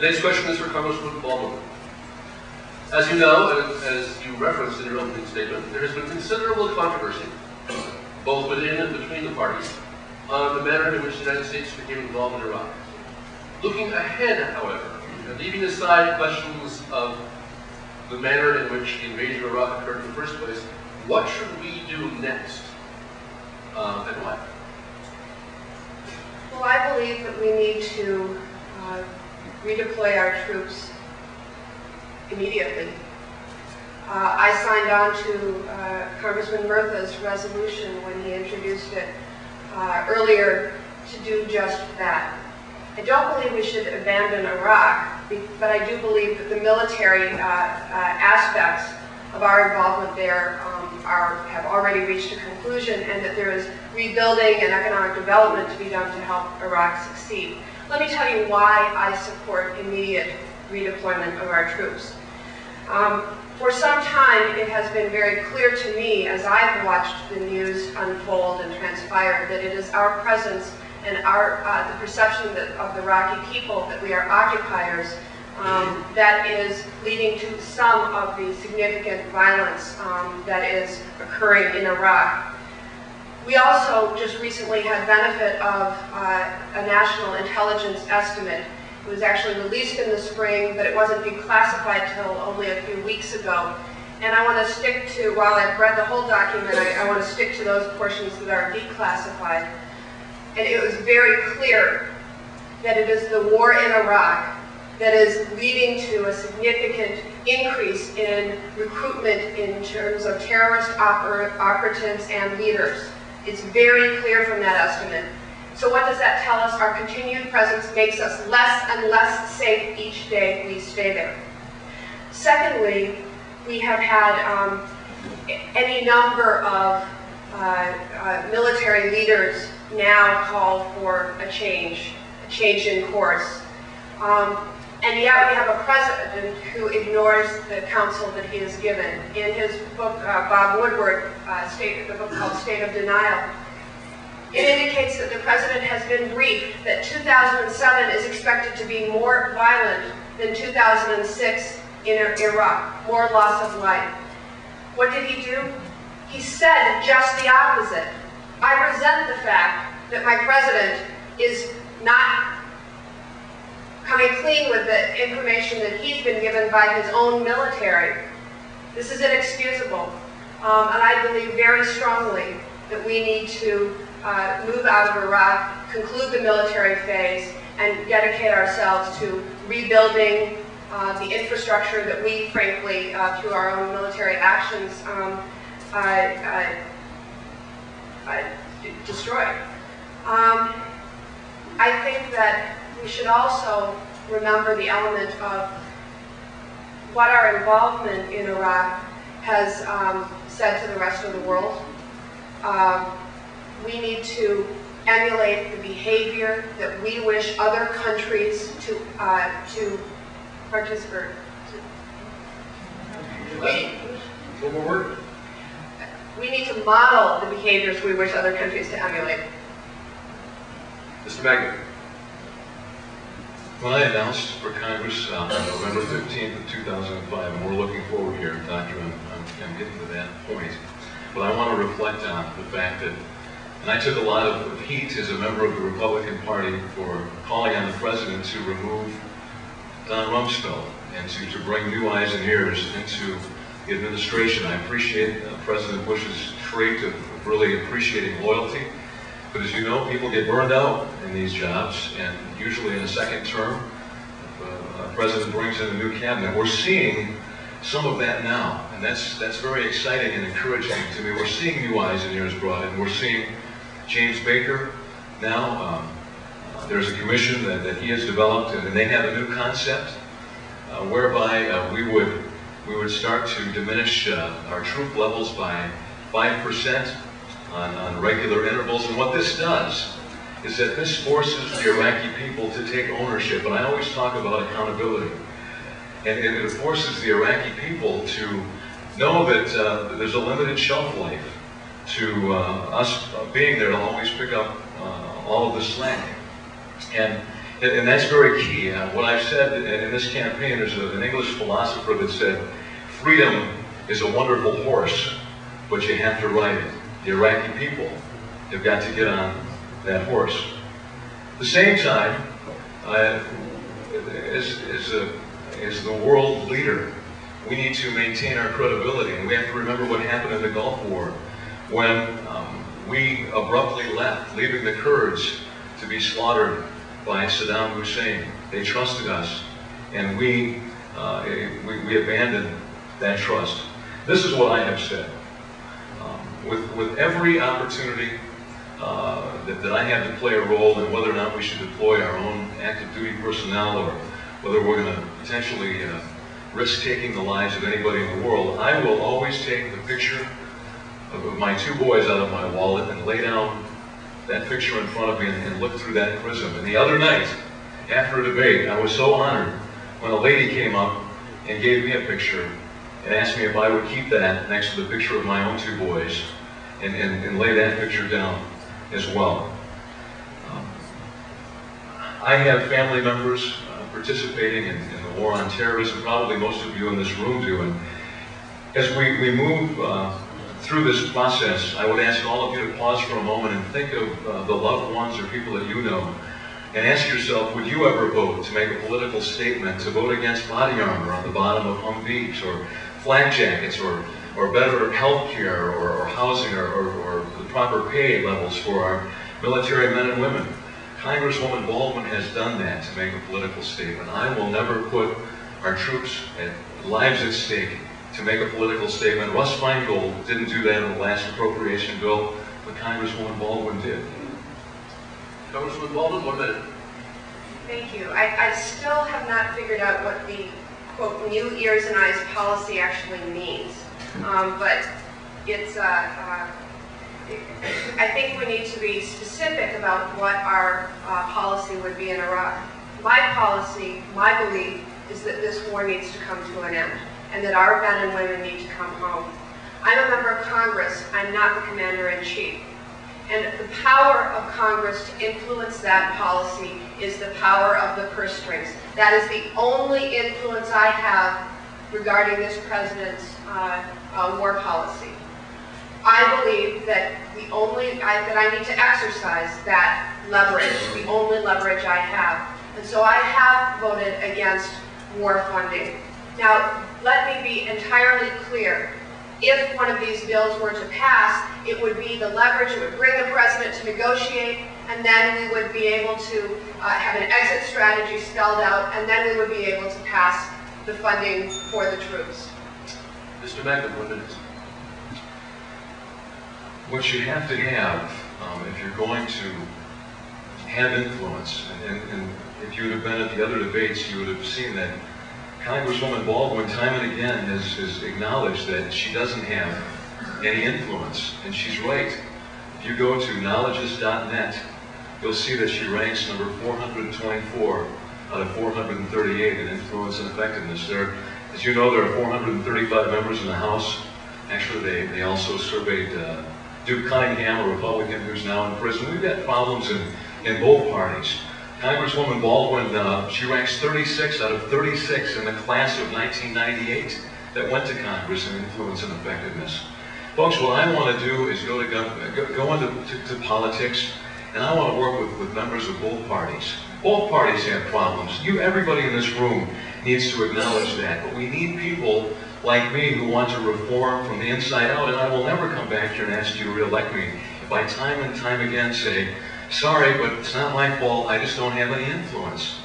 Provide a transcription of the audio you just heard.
The next question is for Congressman Baldwin. As you know, and as you referenced in your opening statement, there has been considerable controversy, both within and between the parties, on the manner in which the United States became involved in Iraq. Looking ahead, however, and leaving aside questions of the manner in which the invasion of Iraq occurred in the first place, what should we do next, and why? Well, I believe that we need to redeploy our troops immediately. I signed on to Congressman Murtha's resolution when he introduced it earlier to do just that. I don't believe we should abandon Iraq, but I do believe that the military aspects of our involvement there have already reached a conclusion, and that there is rebuilding and economic development to be done to help Iraq succeed. Let me tell you why I support immediate redeployment of our troops. For some time, it has been very clear to me, as I've watched the news unfold and transpire, that it is our presence and the perception of the Iraqi people that we are occupiers that is leading to some of the significant violence that is occurring in Iraq. We also just recently had benefit of a national intelligence estimate. It was actually released in the spring, but it wasn't declassified till only a few weeks ago. And I want to stick to, while I've read the whole document, I want to stick to those portions that are declassified. And it was very clear that it is the war in Iraq that is leading to a significant increase in recruitment in terms of terrorist operatives and leaders. It's very clear from that estimate. So what does that tell us? Our continued presence makes us less and less safe each day we stay there. Secondly, we have had any number of military leaders now call for a change in course. And yet we have a president who ignores the counsel that he has given. In his book, Bob Woodward, the book called State of Denial, it indicates that the president has been briefed that 2007 is expected to be more violent than 2006 in Iraq, more loss of life. What did he do? He said just the opposite. I resent the fact that my president is not coming clean with the information that he's been given by his own military. This is inexcusable. And I believe very strongly that we need to move out of Iraq, conclude the military phase, and dedicate ourselves to rebuilding the infrastructure that we, frankly, through our own military actions, destroyed. I think that we should also remember the element of what our involvement in Iraq has said to the rest of the world. We need to emulate the behavior that we wish other countries to participate. We need to model the behaviors we wish other countries to emulate. Mr. Magnet. Well, I announced for Congress on November 15th of 2005, and we're looking forward here, Doctor, I'm getting to that point. But I want to reflect on the fact that, and I took a lot of heat as a member of the Republican Party for calling on the President to remove Don Rumsfeld and to bring new eyes and ears into the administration. I appreciate President Bush's trait of really appreciating loyalty. But as you know, people get burned out in these jobs, and usually in a second term, if a president brings in a new cabinet. We're seeing some of that now, and that's very exciting and encouraging to me. We're seeing new eyes and ears brought in. We're seeing James Baker now. There's a commission that he has developed, and they have a new concept whereby we would start to diminish our troop levels by 5%. On regular intervals. And what this does is that this forces the Iraqi people to take ownership. And I always talk about accountability. And it forces the Iraqi people to know that there's a limited shelf life to us being there to always pick up all of the slack. And And that's very key. What I've said in this campaign, there's an English philosopher that said, freedom is a wonderful horse, but you have to ride it. The Iraqi people have got to get on that horse. At the same time, as the world leader, we need to maintain our credibility, and we have to remember what happened in the Gulf War when we abruptly left, leaving the Kurds to be slaughtered by Saddam Hussein. They trusted us, and we abandoned that trust. This is what I have said. With every opportunity that I have to play a role in whether or not we should deploy our own active duty personnel, or whether we're going to potentially risk taking the lives of anybody in the world, I will always take the picture of my two boys out of my wallet and lay down that picture in front of me and look through that prism. And the other night, after a debate, I was so honored when a lady came up and gave me a picture and asked me if I would keep that next to the picture of my own two boys and lay that picture down as well. I have family members participating in the war on terrorism, probably most of you in this room do. And as we move through this process, I would ask all of you to pause for a moment and think of the loved ones or people that you know, and ask yourself, would you ever vote to make a political statement to vote against body armor on the bottom of Humvees, or flak jackets, or better health care, or housing, or the proper pay levels for our military men and women? Congresswoman Baldwin has done that to make a political statement. I will never put our troops and lives at stake to make a political statement. Russ Feingold didn't do that in the last appropriation bill, but Congresswoman Baldwin did. Congresswoman Baldwin, 1 minute. Thank you. I still have not figured out what the, quote, new ears and eyes policy actually means. But it's, I think we need to be specific about what our policy would be in Iraq. My policy, my belief, is that this war needs to come to an end, and that our men and women need to come home. I'm a member of Congress. I'm not the commander-in-chief. And the power of Congress to influence that policy is the power of the purse strings. That is the only influence I have regarding this president's war policy. I believe that that I need to exercise that leverage, the only leverage I have. And so I have voted against war funding. Now, let me be entirely clear. If one of these bills were to pass, it would be the leverage, it would bring the president to negotiate, and then we would be able to have an exit strategy spelled out, and then we would be able to pass the funding for the troops. Mr. Magnum, 1 minute. What you have to have, if you're going to have influence, and if you would have been at the other debates, you would have seen that Congresswoman Baldwin time and again has acknowledged that she doesn't have any influence, and she's right. If you go to knowledges.net, you'll see that she ranks number 424 out of 438 in influence and effectiveness. As you know, there are 435 members in the House. Actually, they also surveyed Duke Cunningham, a Republican who's now in prison. We've got problems in both parties. Congresswoman Baldwin, she ranks 36 out of 36 in the class of 1998 that went to Congress in influence and effectiveness. Folks, what I want to do is go into politics, and I want to work with members of both parties. Both parties have problems. Everybody in this room needs to acknowledge that, but we need people like me who want to reform from the inside out, and I will never come back here and ask you to re-elect me if I time and time again say, sorry, but it's not my fault, I just don't have any influence.